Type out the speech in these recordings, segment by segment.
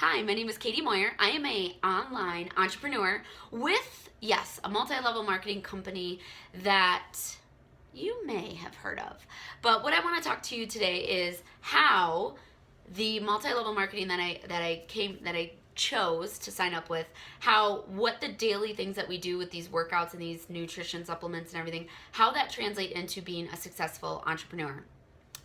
Hi, my name is Katie Moyer. I am a online entrepreneur with, yes, a multi-level marketing company that you may have heard of. But what I want to talk to you today is how the multi-level marketing that I chose to sign up with, what the daily things that we do with these workouts and these nutrition supplements and everything, how that translate into being a successful entrepreneur.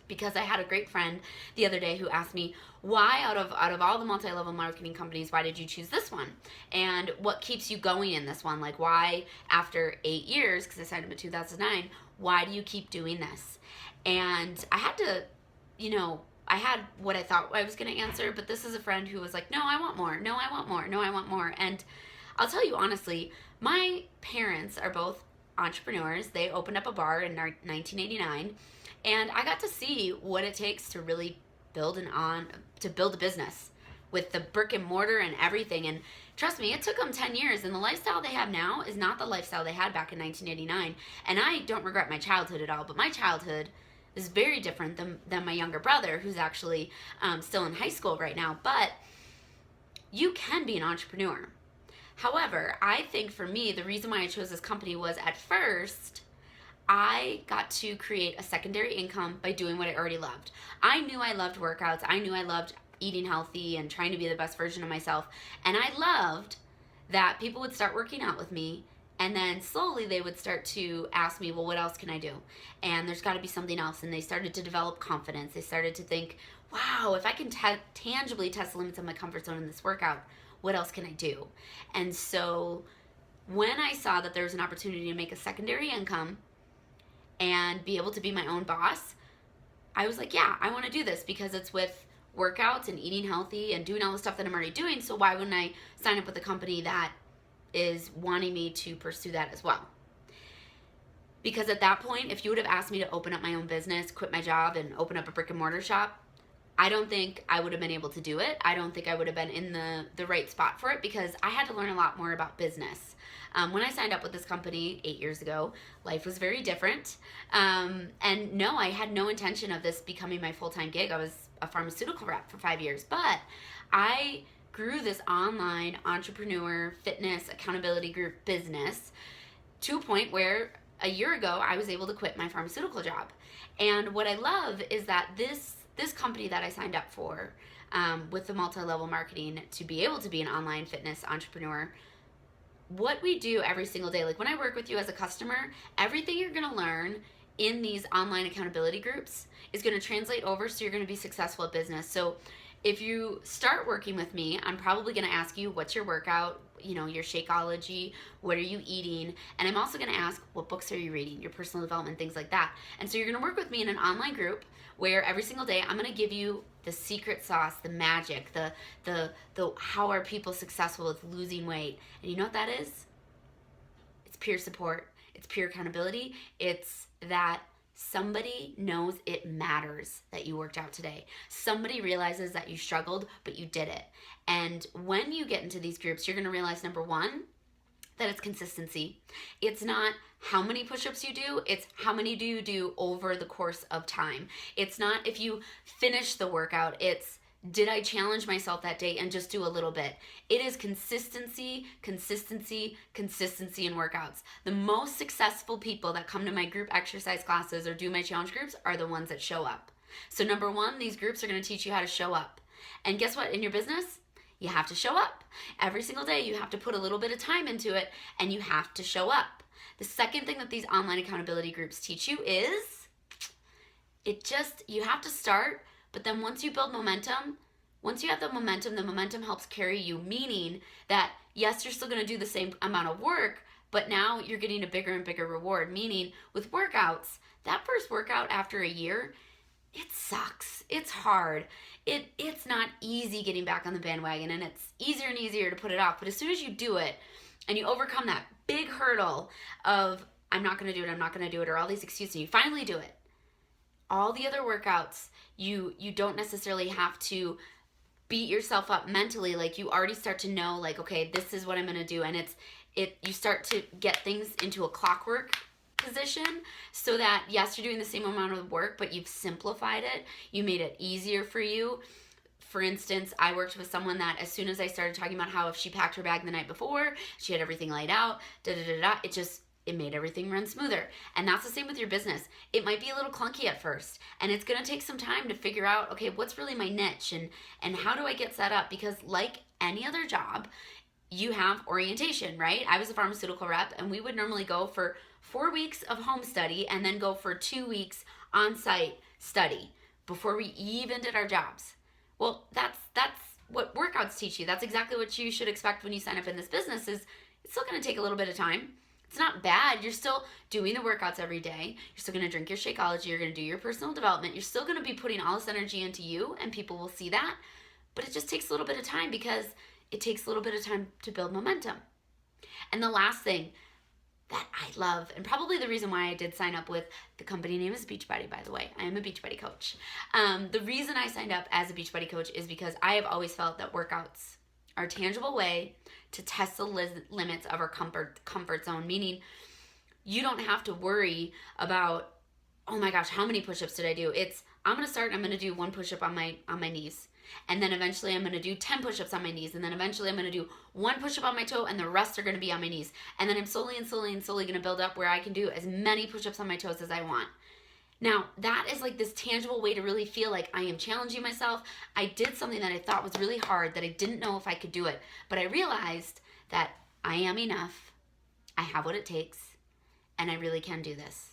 Because I had a great friend the other day who asked me, why out of all the multi-level marketing companies, why did you choose this one? And what keeps you going in this one? Like, why after 8 years, because I signed up in 2009, why do you keep doing this? And I had to, I had what I thought I was going to answer, but this is a friend who was like, no, I want more. No, I want more. No, I want more. And I'll tell you honestly, my parents are both entrepreneurs. They opened up a bar in 1989, and I got to see what it takes to really build a business with the brick and mortar and everything. And trust me, it took them 10 years, and the lifestyle they have now is not the lifestyle they had back in 1989. And I don't regret my childhood at all, but my childhood is very different than my younger brother, who's actually still in high school right now. But you can be an entrepreneur. However, I think for me, the reason why I chose this company was, at first, I got to create a secondary income by doing what I already loved. I knew I loved workouts. I knew I loved eating healthy and trying to be the best version of myself. And I loved that people would start working out with me, and then slowly they would start to ask me, well, what else can I do? And there's got to be something else. And they started to develop confidence. They started to think, wow, if I can tangibly test the limits of my comfort zone in this workout, what else can I do? And so when I saw that there was an opportunity to make a secondary income and be able to be my own boss, I was like, yeah, I want to do this, because it's with workouts and eating healthy and doing all the stuff that I'm already doing. So why wouldn't I sign up with a company that is wanting me to pursue that as well? Because at that point, if you would have asked me to open up my own business, quit my job, and open up a brick and mortar shop, I don't think I would have been able to do it. I don't think I would have been in the right spot for it, because I had to learn a lot more about business. When I signed up with this company 8 years ago, life was very different. And no, I had no intention of this becoming my full-time gig. I was a pharmaceutical rep for 5 years, but I grew this online entrepreneur fitness accountability group business to a point where a year ago I was able to quit my pharmaceutical job. And what I love is that this company that I signed up for, with the multi-level marketing, to be able to be an online fitness entrepreneur, what we do every single day, like when I work with you as a customer, everything you're going to learn in these online accountability groups is going to translate over, so you're going to be successful at business. So if you start working with me, I'm probably going to ask you, what's your workout, your Shakeology, what are you eating? And I'm also going to ask, what books are you reading, your personal development, things like that. And so you're going to work with me in an online group where every single day I'm going to give you the secret sauce, the magic, the how are people successful with losing weight. And you know what that is? It's peer support. It's peer accountability. It's that somebody knows it matters that you worked out today. Somebody realizes that you struggled, but you did it. And when you get into these groups, you're going to realize, number one, that it's consistency. It's not how many push-ups you do, it's how many do you do over the course of time. It's not if you finish the workout, it's did I challenge myself that day and just do a little bit. It is consistency, consistency, consistency in workouts. The most successful people that come to my group exercise classes or do my challenge groups are the ones that show up. So number one, these groups are going to teach you how to show up. And guess what? In your business, you have to show up. Every single day, you have to put a little bit of time into it, and you have to show up. The second thing that these online accountability groups teach you is you have to start, but then once you build momentum, once you have the momentum helps carry you, meaning that, yes, you're still going to do the same amount of work, but now you're getting a bigger and bigger reward, meaning with workouts, that first workout after a year, it sucks. It's hard. It's not easy getting back on the bandwagon, and it's easier and easier to put it off. But as soon as you do it and you overcome that big hurdle of, I'm not going to do it, or all these excuses, and you finally do it, all the other workouts, you don't necessarily have to beat yourself up mentally. Like, you already start to know, like, okay, this is what I'm going to do. And you start to get things into a clockwork position, so that, yes, you're doing the same amount of work, but you've simplified it. You made it easier for you. For instance, I worked with someone that as soon as I started talking about how if she packed her bag the night before, she had everything laid out, it made everything run smoother. And that's the same with your business. It might be a little clunky at first, and it's going to take some time to figure out, okay, what's really my niche and how do I get set up? Because like any other job, you have orientation, right? I was a pharmaceutical rep, and we would normally go for 4 weeks of home study and then go for 2 weeks on-site study before we even did our jobs. Well, that's what workouts teach you. That's exactly what you should expect when you sign up in this business. Is it's still going to take a little bit of time. It's not bad. You're still doing the workouts every day. You're still going to drink your Shakeology. You're going to do your personal development. You're still going to be putting all this energy into you, and people will see that. But it just takes a little bit of time because it takes a little bit of time to build momentum. And the last thing that I love, and probably the reason why I did sign up with, the company name is Beachbody, by the way. I am a Beachbody coach. The reason I signed up as a Beachbody coach is because I have always felt that workouts are a tangible way to test the limits of our comfort zone, meaning you don't have to worry about, oh my gosh, how many push-ups did I do? It's, I'm going to start, I'm going to do 1 push-up on my knees. And then eventually I'm going to do 10 push-ups on my knees. And then eventually I'm going to do 1 push-up on my toe, and the rest are going to be on my knees. And then I'm slowly going to build up where I can do as many push-ups on my toes as I want. Now, that is like this tangible way to really feel like I am challenging myself. I did something that I thought was really hard, that I didn't know if I could do it. But I realized that I am enough. I have what it takes. And I really can do this.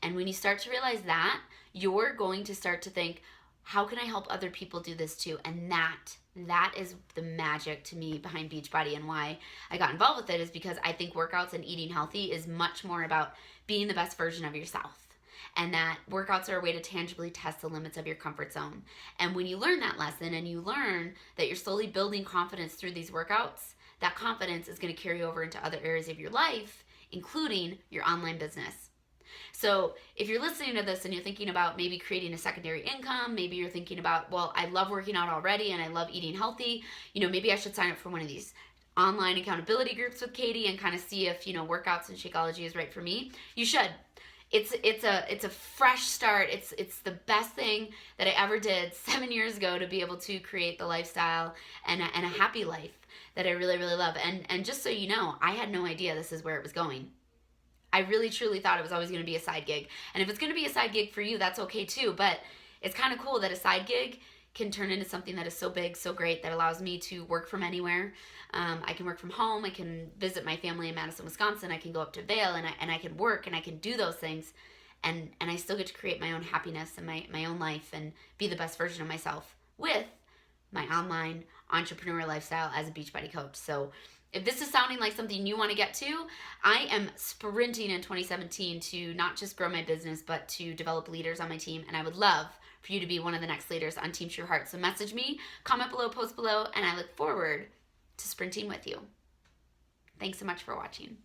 And when you start to realize that, you're going to start to think, how can I help other people do this too? And that is the magic to me behind Beachbody, and why I got involved with it is because I think workouts and eating healthy is much more about being the best version of yourself. And that workouts are a way to tangibly test the limits of your comfort zone. And when you learn that lesson and you learn that you're slowly building confidence through these workouts, that confidence is going to carry over into other areas of your life, including your online business. So if you're listening to this and you're thinking about maybe creating a secondary income, maybe you're thinking about, well, I love working out already and I love eating healthy, maybe I should sign up for one of these online accountability groups with Katie and kind of see if, workouts and Shakeology is right for me. You should. It's a fresh start. It's the best thing that I ever did 7 years ago to be able to create the lifestyle and a happy life that I really, really love. And just so you know, I had no idea this is where it was going. I really, truly thought it was always going to be a side gig. And if it's going to be a side gig for you, that's okay too. But it's kind of cool that a side gig can turn into something that is so big, so great, that allows me to work from anywhere. I can work from home. I can visit my family in Madison, Wisconsin. I can go up to Vail, and I can work, and I can do those things. And I still get to create my own happiness and my own life and be the best version of myself with my online entrepreneur lifestyle as a Beachbody coach. So if this is sounding like something you want to get to, I am sprinting in 2017 to not just grow my business, but to develop leaders on my team. And I would love for you to be one of the next leaders on Team True Heart. So message me, comment below, post below, and I look forward to sprinting with you. Thanks so much for watching.